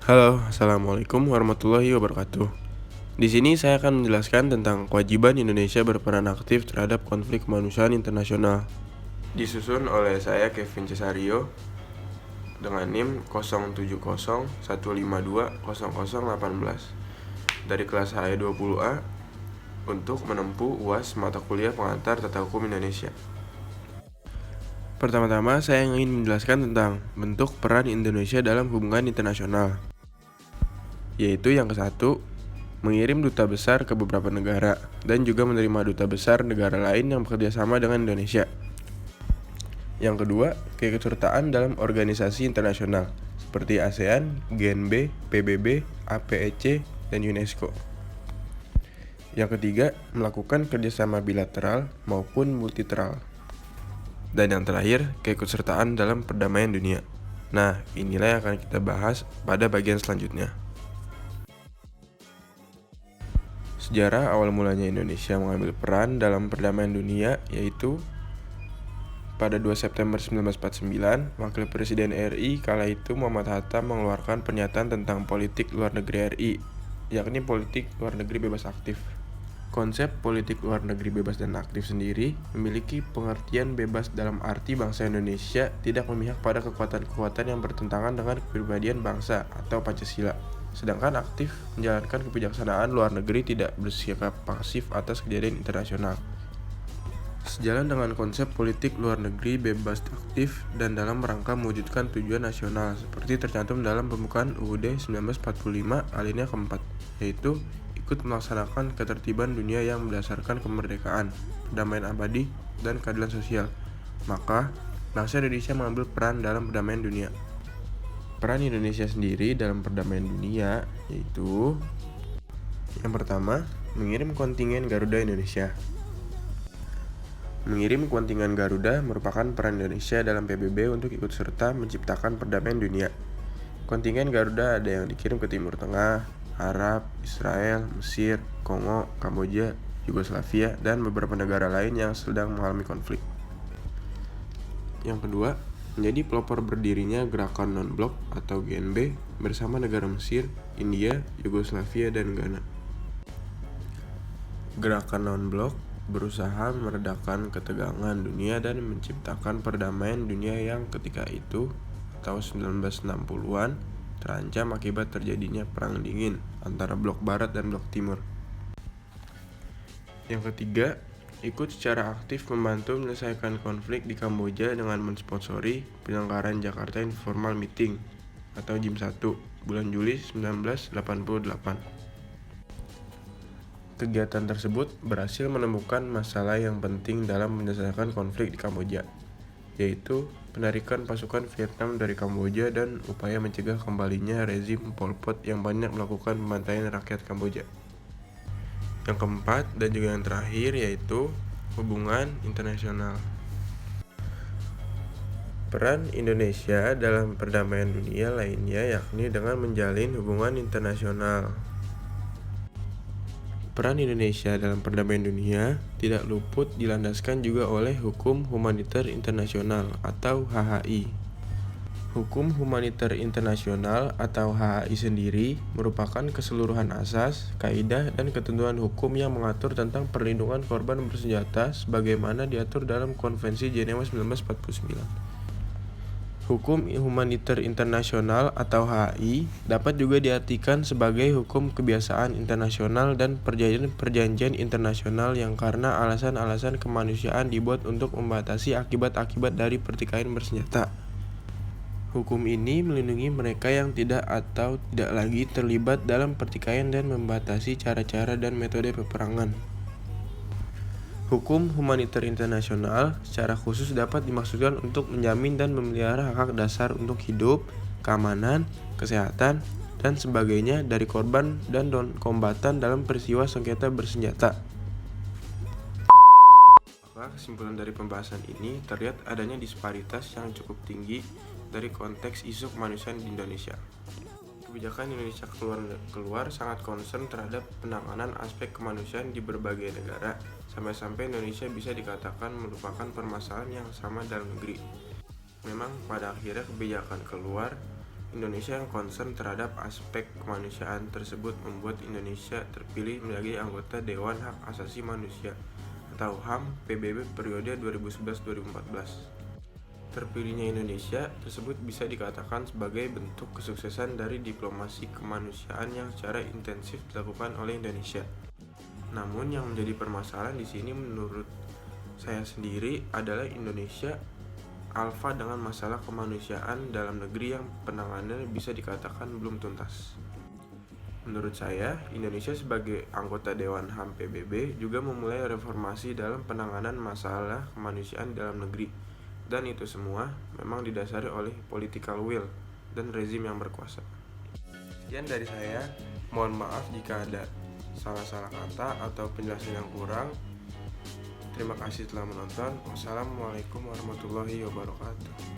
Halo, Assalamualaikum warahmatullahi wabarakatuh. Di sini saya akan menjelaskan tentang kewajiban Indonesia berperan aktif terhadap konflik kemanusiaan internasional. Disusun oleh saya Kevin Cesario dengan NIM 0701520018 dari kelas HE20A untuk menempuh UAS mata kuliah pengantar Tata Hukum Indonesia. Pertama-tama saya ingin menjelaskan tentang bentuk peran Indonesia dalam hubungan internasional, yaitu yang ke-1, mengirim duta besar ke beberapa negara, dan juga menerima duta besar negara lain yang bekerja sama dengan Indonesia. Yang kedua, keikutsertaan dalam organisasi internasional, seperti ASEAN, GNB, PBB, APEC, dan UNESCO. Yang ketiga, melakukan kerjasama bilateral maupun multilateral. Dan yang terakhir, keikutsertaan dalam perdamaian dunia. Nah, inilah yang akan kita bahas pada bagian selanjutnya. Sejarah awal mulanya Indonesia mengambil peran dalam perdamaian dunia yaitu pada 2 September 1949, Wakil Presiden RI kala itu Muhammad Hatta mengeluarkan pernyataan tentang politik luar negeri RI, yakni politik luar negeri bebas aktif. Konsep politik luar negeri bebas dan aktif sendiri memiliki pengertian bebas dalam arti bangsa Indonesia tidak memihak pada kekuatan-kekuatan yang bertentangan dengan kepribadian bangsa atau Pancasila. Sedangkan aktif menjalankan kebijaksanaan luar negeri tidak bersikap pasif atas kejadian internasional. Sejalan dengan konsep politik luar negeri bebas aktif dan dalam rangka mewujudkan tujuan nasional seperti tercantum dalam pembukaan UUD 1945 alinea keempat, yaitu ikut melaksanakan ketertiban dunia yang berdasarkan kemerdekaan, perdamaian abadi, dan keadilan sosial. Maka, bangsa Indonesia mengambil peran dalam perdamaian dunia. Peran Indonesia sendiri dalam perdamaian dunia yaitu yang pertama, mengirim kontingen Garuda Indonesia. Mengirim kontingen Garuda merupakan peran Indonesia dalam PBB untuk ikut serta menciptakan perdamaian dunia. Kontingen Garuda ada yang dikirim ke Timur Tengah, Arab, Israel, Mesir, Kongo, Kamboja, Yugoslavia, dan beberapa negara lain yang sedang mengalami konflik. Yang kedua, menjadi pelopor berdirinya Gerakan Non-Blok atau GNB bersama negara Mesir, India, Yugoslavia, dan Ghana. Gerakan Non-Blok berusaha meredakan ketegangan dunia dan menciptakan perdamaian dunia yang ketika itu, tahun 1960-an, terancam akibat terjadinya Perang Dingin antara Blok Barat dan Blok Timur. Yang ketiga, ikut secara aktif membantu menyelesaikan konflik di Kamboja dengan mensponsori penyelenggaraan Jakarta Informal Meeting atau JIM 1 bulan Juli 1988. Kegiatan tersebut berhasil menemukan masalah yang penting dalam menyelesaikan konflik di Kamboja, yaitu penarikan pasukan Vietnam dari Kamboja dan upaya mencegah kembalinya rezim Pol Pot yang banyak melakukan pembantaian rakyat Kamboja. Yang keempat dan juga yang terakhir yaitu hubungan internasional. Peran Indonesia dalam perdamaian dunia lainnya yakni dengan menjalin hubungan internasional. Peran Indonesia dalam perdamaian dunia tidak luput dilandaskan juga oleh Hukum Humaniter Internasional atau HHI. Hukum Humaniter Internasional atau HHI sendiri merupakan keseluruhan asas, kaidah, dan ketentuan hukum yang mengatur tentang perlindungan korban bersenjata sebagaimana diatur dalam Konvensi Jenewa 1949. Hukum Humaniter Internasional atau HHI dapat juga diartikan sebagai hukum kebiasaan internasional dan perjanjian internasional yang karena alasan-alasan kemanusiaan dibuat untuk membatasi akibat-akibat dari pertikaian bersenjata. Hukum ini melindungi mereka yang tidak atau tidak lagi terlibat dalam pertikaian dan membatasi cara-cara dan metode peperangan. Hukum humaniter internasional secara khusus dapat dimaksudkan untuk menjamin dan memelihara hak dasar untuk hidup, keamanan, kesehatan, dan sebagainya dari korban dan non-kombatan dalam peristiwa sengketa bersenjata. Maka kesimpulan dari pembahasan ini terlihat adanya disparitas yang cukup tinggi dari konteks isu kemanusiaan di Indonesia. Kebijakan Indonesia keluar sangat concern terhadap penanganan aspek kemanusiaan di berbagai negara, sampai-sampai Indonesia bisa dikatakan merupakan permasalahan yang sama dalam negeri. Memang pada akhirnya kebijakan keluar Indonesia yang concern terhadap aspek kemanusiaan tersebut membuat Indonesia terpilih menjadi anggota Dewan Hak Asasi Manusia atau HAM PBB periode 2011-2014. Terpilihnya Indonesia tersebut bisa dikatakan sebagai bentuk kesuksesan dari diplomasi kemanusiaan yang secara intensif dilakukan oleh Indonesia. Namun yang menjadi permasalahan di sini menurut saya sendiri adalah Indonesia alfa dengan masalah kemanusiaan dalam negeri yang penanganannya bisa dikatakan belum tuntas. Menurut saya, Indonesia sebagai anggota Dewan HAM PBB juga memulai reformasi dalam penanganan masalah kemanusiaan dalam negeri. Dan itu semua memang didasari oleh political will dan rezim yang berkuasa. Sekian dari saya, mohon maaf jika ada salah-salah kata atau penjelasan yang kurang. Terima kasih telah menonton. Wassalamualaikum warahmatullahi wabarakatuh.